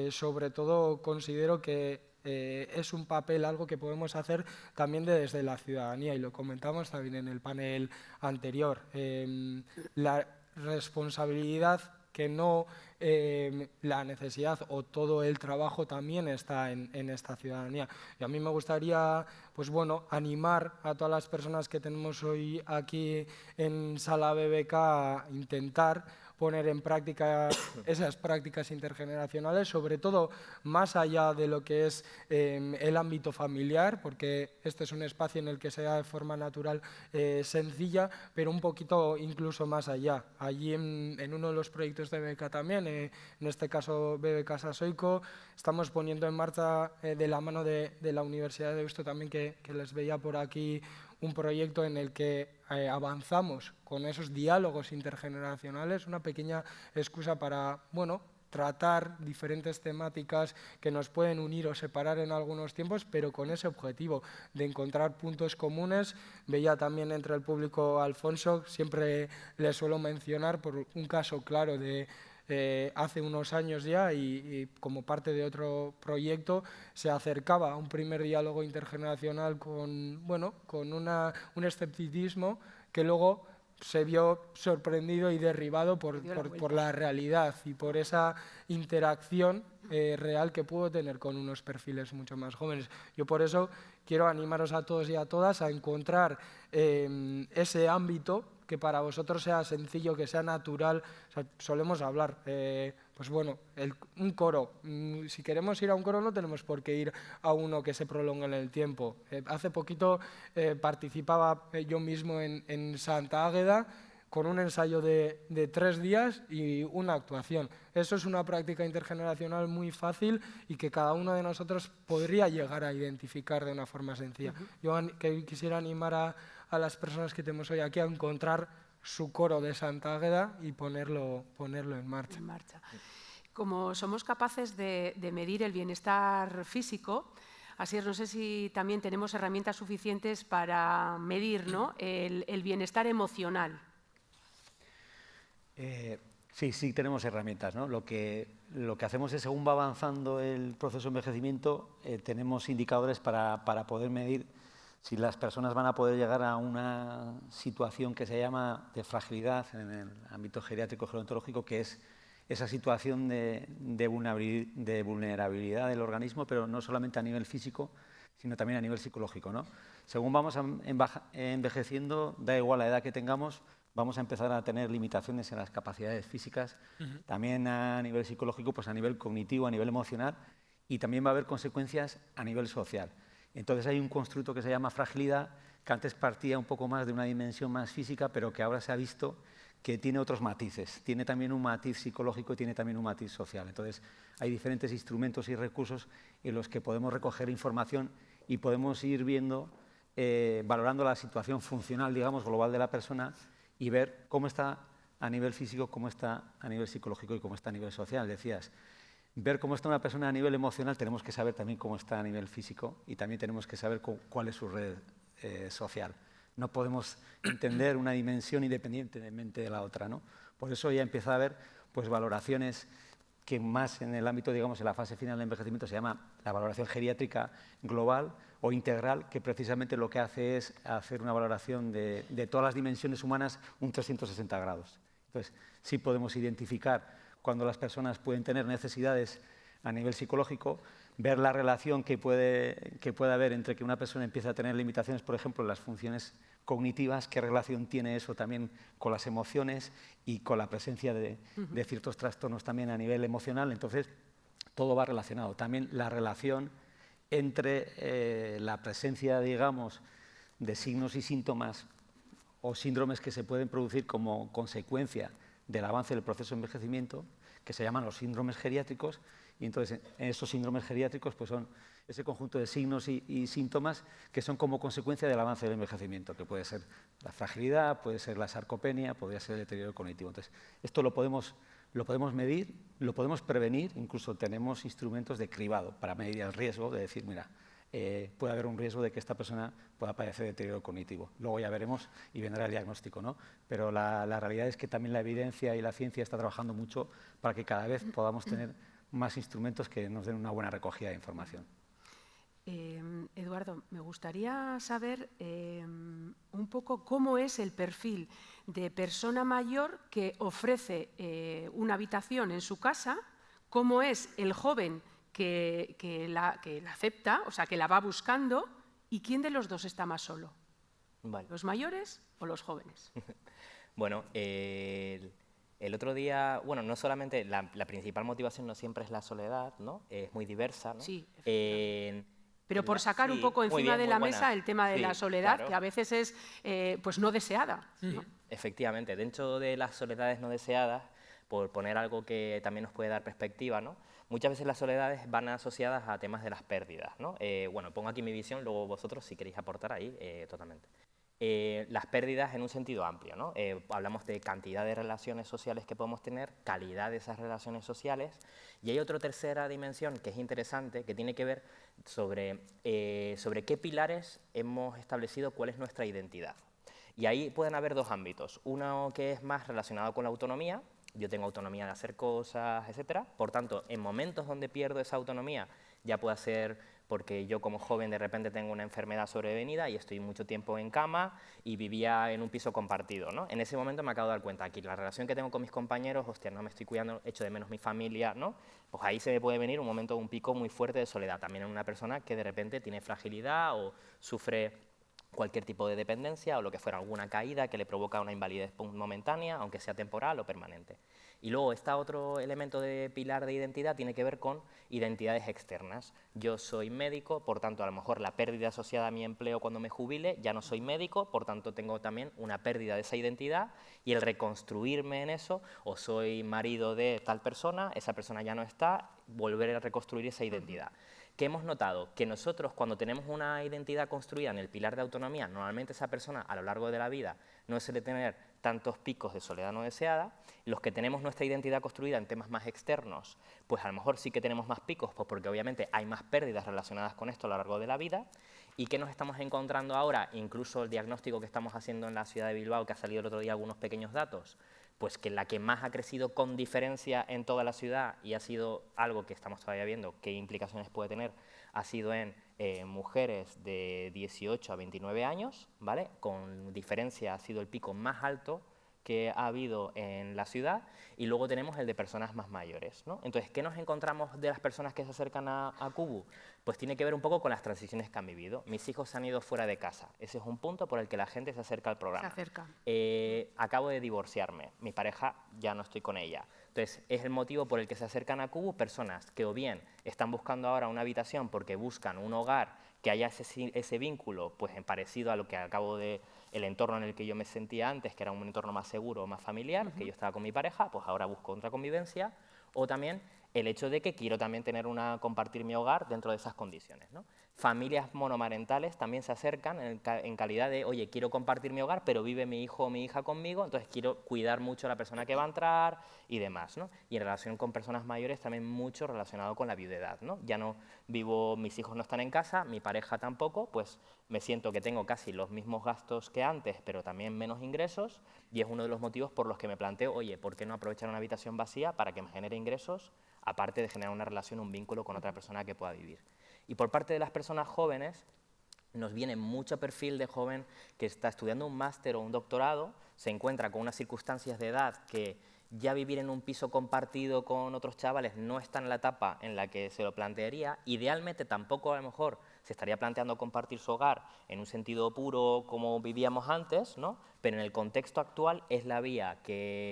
[SPEAKER 2] sobre todo considero que es un papel, algo que podemos hacer también desde la ciudadanía, y lo comentamos también en el panel anterior. La responsabilidad, que no la necesidad o todo el trabajo, también está en esta ciudadanía. Y a mí me gustaría animar a todas las personas que tenemos hoy aquí en Sala BBK a intentar poner en práctica esas prácticas intergeneracionales, sobre todo más allá de lo que es el ámbito familiar, porque este es un espacio en el que se da de forma natural, sencilla, pero un poquito incluso más allá. Allí en uno de los proyectos de BBK también, en este caso BBK Sasoiko, estamos poniendo en marcha de la mano de la Universidad de Deusto también, que les veía por aquí, un proyecto en el que avanzamos con esos diálogos intergeneracionales, una pequeña excusa para tratar diferentes temáticas que nos pueden unir o separar en algunos tiempos, pero con ese objetivo de encontrar puntos comunes. Veía también entre el público a Alfonso, siempre le suelo mencionar por un caso claro de hace unos años ya, y como parte de otro proyecto se acercaba a un primer diálogo intergeneracional con un escepticismo que luego se vio sorprendido y derribado por la realidad y por esa interacción real que pudo tener con unos perfiles mucho más jóvenes. Yo por eso quiero animaros a todos y a todas a encontrar ese ámbito que para vosotros sea sencillo, que sea natural. O sea, solemos hablar, un coro. Si queremos ir a un coro no tenemos por qué ir a uno que se prolongue en el tiempo. Hace poquito participaba yo mismo en Santa Águeda con un ensayo de 3 días y una actuación. Eso es una práctica intergeneracional muy fácil y que cada uno de nosotros podría llegar a identificar de una forma sencilla. Yo quisiera animar a las personas que tenemos hoy aquí a encontrar su coro de Santa Águeda y ponerlo en marcha.
[SPEAKER 1] Como somos capaces de medir el bienestar físico, Asier, no sé si también tenemos herramientas suficientes para medir, ¿no?, el bienestar emocional.
[SPEAKER 3] Sí, tenemos herramientas, ¿no? Lo que hacemos es, según va avanzando el proceso de envejecimiento, tenemos indicadores para poder medir si las personas van a poder llegar a una situación que se llama de fragilidad en el ámbito geriátrico gerontológico, que es esa situación de vulnerabilidad del organismo, pero no solamente a nivel físico, sino también a nivel psicológico, ¿no? Según vamos envejeciendo, da igual la edad que tengamos, vamos a empezar a tener limitaciones en las capacidades físicas, también a nivel psicológico, pues a nivel cognitivo, a nivel emocional, y también va a haber consecuencias a nivel social. Entonces hay un constructo que se llama fragilidad, que antes partía un poco más de una dimensión más física, pero que ahora se ha visto que tiene otros matices. Tiene también un matiz psicológico y tiene también un matiz social. Entonces hay diferentes instrumentos y recursos en los que podemos recoger información y podemos ir viendo, valorando la situación funcional, digamos, global de la persona y ver cómo está a nivel físico, cómo está a nivel psicológico y cómo está a nivel social. Decías, ver cómo está una persona a nivel emocional, tenemos que saber también cómo está a nivel físico y también tenemos que saber cuál es su red social. No podemos entender una dimensión independientemente de la otra, ¿no? Por eso ya empieza a haber pues, valoraciones que más en el ámbito, digamos, en la fase final del envejecimiento se llama la valoración geriátrica global o integral, que precisamente lo que hace es hacer una valoración de todas las dimensiones humanas un 360 grados. Entonces, sí podemos identificar cuando las personas pueden tener necesidades a nivel psicológico, ver la relación que puede haber entre que una persona empiece a tener limitaciones, por ejemplo, en las funciones cognitivas, qué relación tiene eso también con las emociones y con la presencia de ciertos trastornos también a nivel emocional. Entonces, todo va relacionado. También la relación entre la presencia, digamos, de signos y síntomas o síndromes que se pueden producir como consecuencia del avance del proceso de envejecimiento, que se llaman los síndromes geriátricos, y entonces esos síndromes geriátricos pues son ese conjunto de signos y síntomas que son como consecuencia del avance del envejecimiento, que puede ser la fragilidad, puede ser la sarcopenia, podría ser el deterioro cognitivo. Entonces, esto lo podemos medir, lo podemos prevenir, incluso tenemos instrumentos de cribado para medir el riesgo, de decir, mira, puede haber un riesgo de que esta persona pueda padecer deterioro cognitivo. Luego ya veremos y vendrá el diagnóstico, ¿no? Pero la realidad es que también la evidencia y la ciencia está trabajando mucho para que cada vez podamos tener más instrumentos que nos den una buena recogida de información.
[SPEAKER 1] Eduardo, me gustaría saber un poco cómo es el perfil de persona mayor que ofrece una habitación en su casa, cómo es el joven que la acepta, o sea, que la va buscando, y quién de los dos está más solo,
[SPEAKER 4] Vale.
[SPEAKER 1] ¿los mayores o los jóvenes?
[SPEAKER 4] Bueno, el otro día, bueno, no solamente la principal motivación no siempre es la soledad, ¿no? Es muy diversa, ¿no?
[SPEAKER 1] Sí, pero por sacar un
[SPEAKER 4] sí,
[SPEAKER 1] poco
[SPEAKER 4] muy
[SPEAKER 1] encima
[SPEAKER 4] bien,
[SPEAKER 1] de
[SPEAKER 4] muy
[SPEAKER 1] la
[SPEAKER 4] buena.
[SPEAKER 1] mesa el tema de
[SPEAKER 4] Sí,
[SPEAKER 1] la soledad,
[SPEAKER 4] claro.
[SPEAKER 1] que a veces es pues no deseada, ¿no?
[SPEAKER 4] Efectivamente, dentro de las soledades no deseadas, por poner algo que también nos puede dar perspectiva, ¿no? Muchas veces las soledades van asociadas a temas de las pérdidas, ¿no? Bueno, pongo aquí mi visión, luego vosotros si queréis aportar ahí, totalmente. Las pérdidas en un sentido amplio, ¿no? Hablamos de cantidad de relaciones sociales que podemos tener, calidad de esas relaciones sociales, y hay otra tercera dimensión que es interesante, que tiene que ver sobre qué pilares hemos establecido cuál es nuestra identidad. Y ahí pueden haber dos ámbitos, uno que es más relacionado con la autonomía, yo tengo autonomía de hacer cosas, etcétera. Por tanto, en momentos donde pierdo esa autonomía, ya puede ser porque yo como joven de repente tengo una enfermedad sobrevenida y estoy mucho tiempo en cama y vivía en un piso compartido, ¿no? En ese momento me acabo de dar cuenta, aquí la relación que tengo con mis compañeros, hostia, no me estoy cuidando, echo de menos mi familia, ¿no? Pues ahí se me puede venir un momento, un pico muy fuerte de soledad, también en una persona que de repente tiene fragilidad o sufre cualquier tipo de dependencia o lo que fuera, alguna caída que le provoca una invalidez momentánea, aunque sea temporal o permanente. Y luego está otro elemento de pilar de identidad, tiene que ver con identidades externas. Yo soy médico, por tanto, a lo mejor la pérdida asociada a mi empleo cuando me jubile, ya no soy médico, por tanto, tengo también una pérdida de esa identidad y el reconstruirme en eso, o soy marido de tal persona, esa persona ya no está, volver a reconstruir esa identidad. ¿Qué hemos notado? Que nosotros cuando tenemos una identidad construida en el pilar de autonomía, normalmente esa persona a lo largo de la vida no suele tener tantos picos de soledad no deseada. Los que tenemos nuestra identidad construida en temas más externos, pues a lo mejor sí que tenemos más picos, pues porque obviamente hay más pérdidas relacionadas con esto a lo largo de la vida. ¿Y qué nos estamos encontrando ahora? Incluso el diagnóstico que estamos haciendo en la ciudad de Bilbao, que ha salido el otro día algunos pequeños datos, pues que la que más ha crecido con diferencia en toda la ciudad y ha sido algo que estamos todavía viendo qué implicaciones puede tener, ha sido en mujeres de 18 a 29 años, ¿vale? Con diferencia ha sido el pico más alto que ha habido en la ciudad, y luego tenemos el de personas más mayores, ¿no? Entonces, ¿qué nos encontramos de las personas que se acercan a Kubu? Pues tiene que ver un poco con las transiciones que han vivido. Mis hijos se han ido fuera de casa. Ese es un punto por el que la gente se acerca al programa.
[SPEAKER 1] Se acerca.
[SPEAKER 4] Acabo de divorciarme. Mi pareja, ya no estoy con ella. Entonces, es el motivo por el que se acercan a Kubu personas que o bien están buscando ahora una habitación porque buscan un hogar que haya ese vínculo pues parecido a lo que acabo de... el entorno en el que yo me sentía antes, que era un entorno más seguro, más familiar, que yo estaba con mi pareja, pues ahora busco otra convivencia, o también el hecho de que quiero también compartir mi hogar dentro de esas condiciones, ¿no? familias monomarentales también se acercan en calidad de, oye, quiero compartir mi hogar, pero vive mi hijo o mi hija conmigo, entonces quiero cuidar mucho a la persona que va a entrar y demás, ¿no? Y en relación con personas mayores también mucho relacionado con la viudedad, ¿no? Ya no vivo, mis hijos no están en casa, mi pareja tampoco, pues me siento que tengo casi los mismos gastos que antes, pero también menos ingresos, y es uno de los motivos por los que me planteo, oye, ¿por qué no aprovechar una habitación vacía para que me genere ingresos, aparte de generar una relación, un vínculo con otra persona que pueda vivir? Y por parte de las personas jóvenes, nos viene mucho perfil de joven que está estudiando un máster o un doctorado, se encuentra con unas circunstancias de edad que ya vivir en un piso compartido con otros chavales no está en la etapa en la que se lo plantearía. Idealmente tampoco a lo mejor se estaría planteando compartir su hogar en un sentido puro como vivíamos antes, ¿no? Pero en el contexto actual es la vía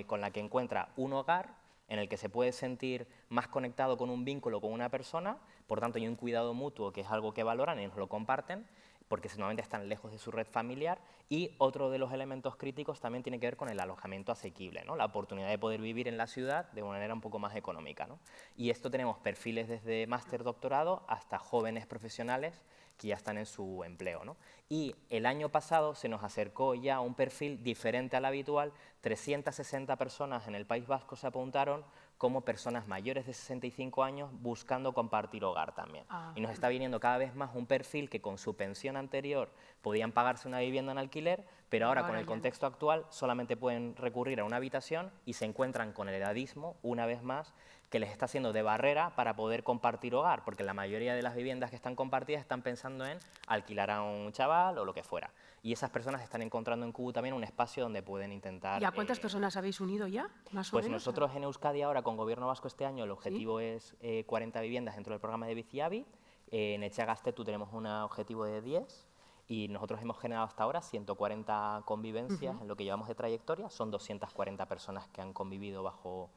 [SPEAKER 4] con la que encuentra un hogar en el que se puede sentir más conectado con un vínculo con una persona, por tanto hay un cuidado mutuo que es algo que valoran y nos lo comparten, porque normalmente están lejos de su red familiar, y otro de los elementos críticos también tiene que ver con el alojamiento asequible, ¿no? La oportunidad de poder vivir en la ciudad de una manera un poco más económica, ¿no? Y esto tenemos perfiles desde máster, doctorado, hasta jóvenes profesionales que ya están en su empleo, ¿no? Y el año pasado se nos acercó ya un perfil diferente al habitual, 360 personas en el País Vasco se apuntaron como personas mayores de 65 años buscando compartir hogar también. Y nos está viniendo cada vez más un perfil que con su pensión anterior podían pagarse una vivienda en alquiler, pero ahora con el contexto actual solamente pueden recurrir a una habitación y se encuentran con el edadismo, una vez más, que les está haciendo de barrera para poder compartir hogar, porque la mayoría de las viviendas que están compartidas están pensando en alquilar a un chaval o lo que fuera. Y esas personas están encontrando en Cubo también un espacio donde pueden intentar...
[SPEAKER 1] ¿Y a cuántas personas habéis unido ya, más o
[SPEAKER 4] Pues
[SPEAKER 1] menos?
[SPEAKER 4] nosotros en Euskadi ahora, con Gobierno Vasco este año, el objetivo es 40 viviendas dentro del programa de Biziabi. En Etxeagastetu tenemos un objetivo de 10. Y nosotros hemos generado hasta ahora 140 convivencias en lo que llevamos de trayectoria. Son 240 personas que han convivido bajo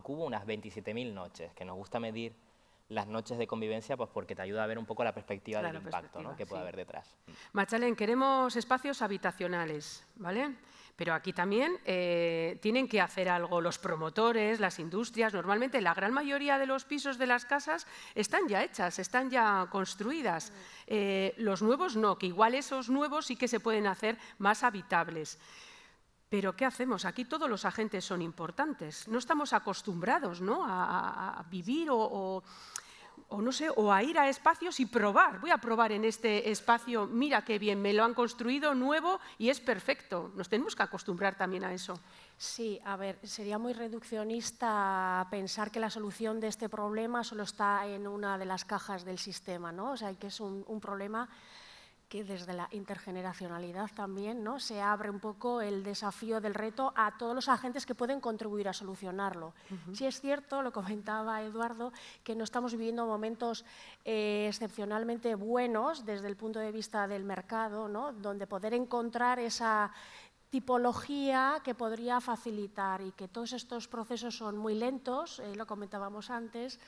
[SPEAKER 4] Cubo, unas 27.000 noches, que nos gusta medir las noches de convivencia pues porque te ayuda a ver un poco la perspectiva del impacto, ¿no? Que puede haber detrás.
[SPEAKER 1] Machalen, queremos espacios habitacionales, ¿vale? Pero aquí también tienen que hacer algo los promotores, las industrias. Normalmente la gran mayoría de los pisos de las casas están ya hechas, están ya construidas. Los nuevos no, que igual esos nuevos sí que se pueden hacer más habitables. Pero ¿qué hacemos? Aquí todos los agentes son importantes. No estamos acostumbrados, ¿no?, a vivir o no sé, o a ir a espacios y probar. Voy a probar en este espacio, mira qué bien, me lo han construido nuevo y es perfecto. Nos tenemos que acostumbrar también a eso.
[SPEAKER 5] Sí, a ver, sería muy reduccionista pensar que la solución de este problema solo está en una de las cajas del sistema, ¿no? O sea, que es un problema que desde la intergeneracionalidad también, ¿no?, se abre un poco el desafío del reto a todos los agentes que pueden contribuir a solucionarlo. Sí es cierto, lo comentaba Eduardo, que no estamos viviendo momentos excepcionalmente buenos desde el punto de vista del mercado, ¿no?, donde poder encontrar esa tipología que podría facilitar, y que todos estos procesos son muy lentos, lo comentábamos antes,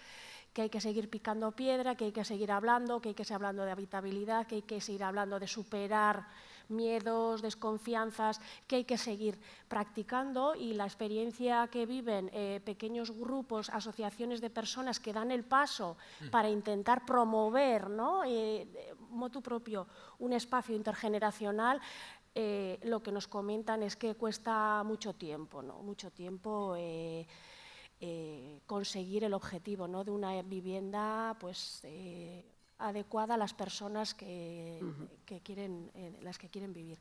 [SPEAKER 5] que hay que seguir picando piedra, que hay que seguir hablando, que hay que seguir hablando de habitabilidad, que hay que seguir hablando de superar miedos, desconfianzas, que hay que seguir practicando, y la experiencia que viven pequeños grupos, asociaciones de personas que dan el paso para intentar promover, ¿no?, motu propio, un espacio intergeneracional, lo que nos comentan es que cuesta mucho tiempo, ¿no?, mucho tiempo conseguir el objetivo, ¿no?, de una vivienda pues, adecuada a las personas las que quieren vivir.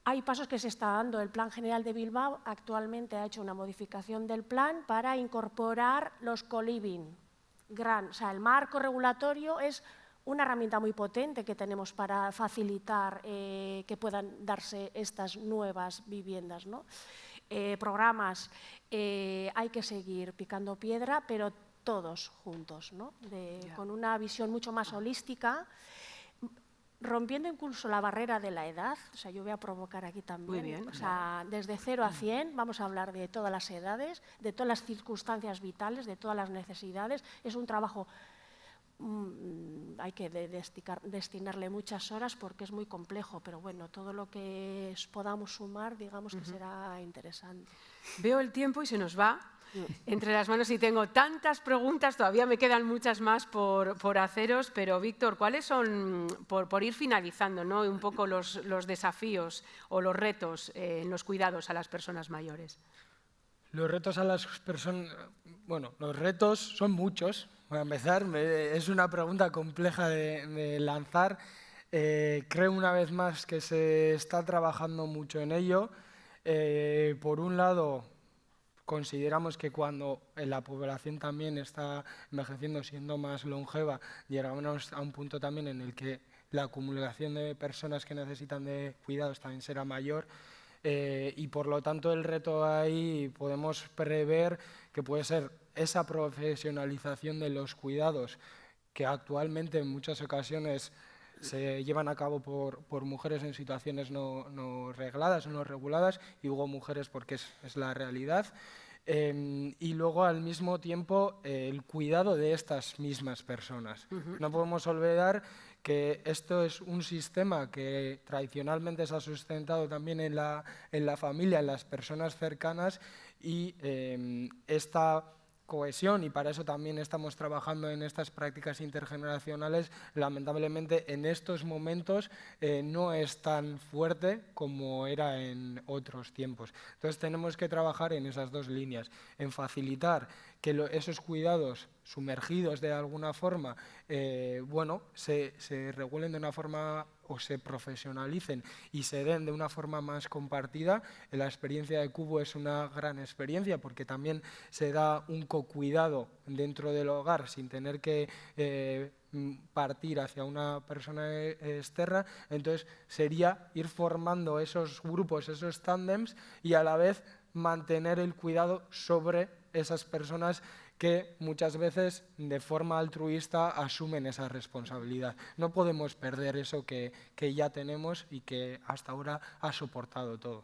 [SPEAKER 5] Hay pasos que se está dando. El Plan General de Bilbao actualmente ha hecho una modificación del plan para incorporar los co-living. O sea, el marco regulatorio es una herramienta muy potente que tenemos para facilitar que puedan darse estas nuevas viviendas, ¿no? Programas, hay que seguir picando piedra, pero todos juntos, ¿no? Con una visión mucho más holística, rompiendo incluso la barrera de la edad. O sea, yo voy a provocar aquí también.
[SPEAKER 1] Muy bien,
[SPEAKER 5] o sea, desde 0 a 100 vamos a hablar de todas las edades, de todas las circunstancias vitales, de todas las necesidades. Es un trabajo, hay que destinarle muchas horas porque es muy complejo, pero bueno, todo lo que podamos sumar, digamos que será interesante.
[SPEAKER 1] Veo el tiempo y se nos va. Entre las manos, y tengo tantas preguntas, todavía me quedan muchas más por haceros, pero Víctor, ¿cuáles son, por ir finalizando, ¿no?, un poco los desafíos o los retos en los cuidados a las personas mayores?
[SPEAKER 2] Los retos a las personas... Bueno, los retos son muchos. Para empezar, es una pregunta compleja de lanzar. Creo una vez más que se está trabajando mucho en ello. Por un lado, consideramos que cuando la población también está envejeciendo, siendo más longeva, llegamos a un punto también en el que la acumulación de personas que necesitan de cuidados también será mayor. Y por lo tanto el reto ahí podemos prever que puede ser esa profesionalización de los cuidados que actualmente en muchas ocasiones se llevan a cabo por mujeres en situaciones no regladas o no reguladas, y digo mujeres porque es la realidad. Y luego al mismo tiempo el cuidado de estas mismas personas. No podemos olvidar que esto es un sistema que tradicionalmente se ha sustentado también en la familia, en las personas cercanas, y esta cohesión, y para eso también estamos trabajando en estas prácticas intergeneracionales, lamentablemente en estos momentos no es tan fuerte como era en otros tiempos. Entonces tenemos que trabajar en esas dos líneas, en facilitar que esos cuidados sumergidos de alguna forma se regulen de una forma o se profesionalicen y se den de una forma más compartida. La experiencia de Cubo es una gran experiencia porque también se da un cocuidado dentro del hogar sin tener que partir hacia una persona externa. Entonces sería ir formando esos grupos, esos tándems, y a la vez mantener el cuidado sobre esas personas que muchas veces de forma altruista asumen esa responsabilidad. No podemos perder eso que ya tenemos y que hasta ahora ha soportado todo.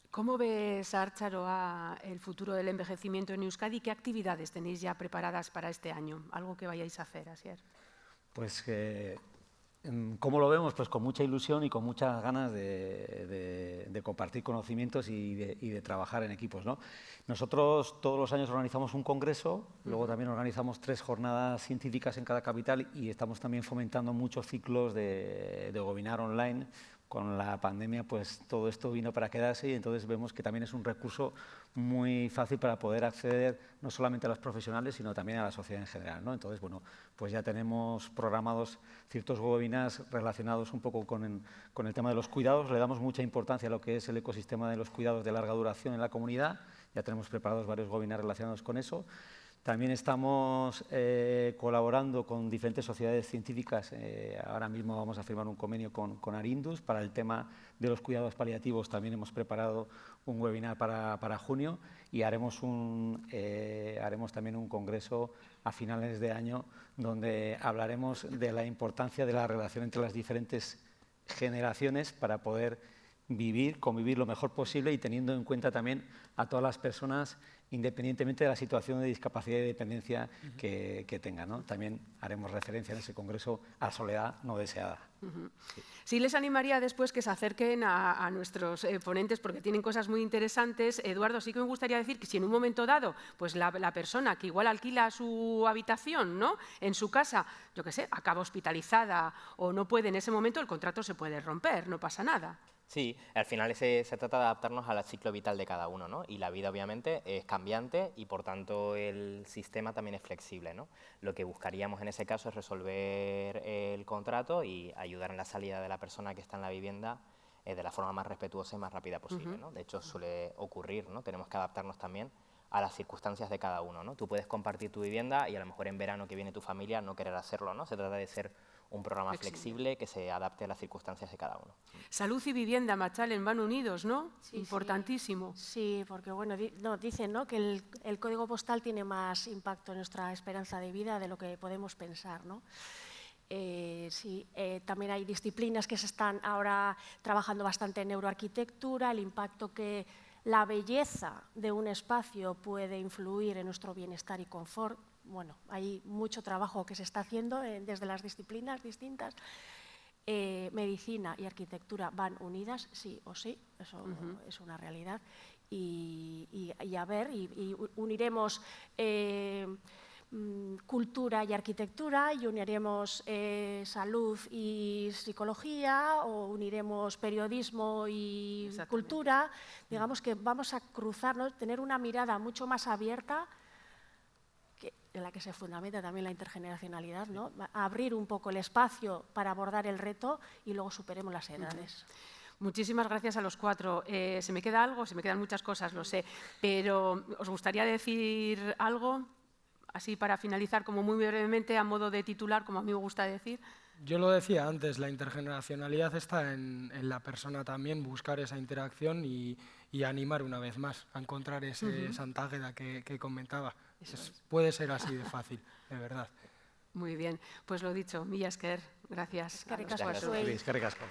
[SPEAKER 1] ¿Cómo ves, Artzaroa, el futuro del envejecimiento en Euskadi? ¿Qué actividades tenéis ya preparadas para este año? ¿Algo que vayáis a hacer, Asier?
[SPEAKER 3] Pues ¿cómo lo vemos? Pues con mucha ilusión y con muchas ganas de compartir conocimientos y de trabajar en equipos, ¿no? Nosotros todos los años organizamos un congreso, luego también organizamos 3 jornadas científicas en cada capital, y estamos también fomentando muchos ciclos de webinar online. Con la pandemia, pues todo esto vino para quedarse, y entonces vemos que también es un recurso muy fácil para poder acceder no solamente a los profesionales, sino también a la sociedad en general, ¿no? Entonces, bueno, pues ya tenemos programados ciertos webinars relacionados un poco con el tema de los cuidados. Le damos mucha importancia a lo que es el ecosistema de los cuidados de larga duración en la comunidad. Ya tenemos preparados varios webinars relacionados con eso. También estamos colaborando con diferentes sociedades científicas. Ahora mismo vamos a firmar un convenio con Arindus para el tema de los cuidados paliativos. También hemos preparado un webinar para junio, y haremos también un congreso a finales de año donde hablaremos de la importancia de la relación entre las diferentes generaciones para poder convivir lo mejor posible, y teniendo en cuenta también a todas las personas independientemente de la situación de discapacidad y dependencia que tengan, ¿no? También haremos referencia en ese congreso a la soledad no deseada.
[SPEAKER 1] Sí, les animaría después que se acerquen a nuestros ponentes porque tienen cosas muy interesantes. Eduardo, sí que me gustaría decir que si en un momento dado pues la persona que igual alquila su habitación, ¿no?, en su casa, yo qué sé, acaba hospitalizada o no puede en ese momento, el contrato se puede romper, no pasa nada.
[SPEAKER 4] Sí, al final se trata de adaptarnos al ciclo vital de cada uno, ¿no? Y la vida obviamente es cambiante y por tanto el sistema también es flexible, ¿no? Lo que buscaríamos en ese caso es resolver el contrato y ayudar en la salida de la persona que está en la vivienda de la forma más respetuosa y más rápida posible, ¿no? De hecho suele ocurrir, ¿no? Tenemos que adaptarnos también a las circunstancias de cada uno, ¿no? Tú puedes compartir tu vivienda y a lo mejor en verano que viene tu familia no querer hacerlo, ¿no? Se trata de ser un programa flexible que se adapte a las circunstancias de cada uno.
[SPEAKER 1] Salud y vivienda, Machalen, van unidos, ¿no?
[SPEAKER 5] Sí,
[SPEAKER 1] importantísimo.
[SPEAKER 5] Sí, porque bueno, dicen, ¿no?, que el código postal tiene más impacto en nuestra esperanza de vida de lo que podemos pensar, ¿no? También hay disciplinas que se están ahora trabajando bastante en neuroarquitectura, el impacto que la belleza de un espacio puede influir en nuestro bienestar y confort. Bueno, hay mucho trabajo que se está haciendo desde las disciplinas distintas. Medicina y arquitectura van unidas, sí o sí, eso es una realidad. y a ver, y uniremos cultura y arquitectura, y uniremos salud y psicología, o uniremos periodismo y cultura. Digamos que vamos a cruzarnos, tener una mirada mucho más abierta, en la que se fundamenta también la intergeneracionalidad, ¿no? A abrir un poco el espacio para abordar el reto y luego superemos las edades.
[SPEAKER 1] Muchísimas gracias a los cuatro. ¿Se me queda algo? Se me quedan muchas cosas, lo sé, pero ¿os gustaría decir algo? Así para finalizar, como muy brevemente, a modo de titular, como a mí me gusta decir.
[SPEAKER 2] Yo lo decía antes, la intergeneracionalidad está en la persona también, buscar esa interacción y animar una vez más a encontrar ese Santa Águeda que comentaba. Puede ser así de fácil, de verdad.
[SPEAKER 1] Muy bien, pues lo dicho, mila esker, gracias.
[SPEAKER 5] Eskerrik asko.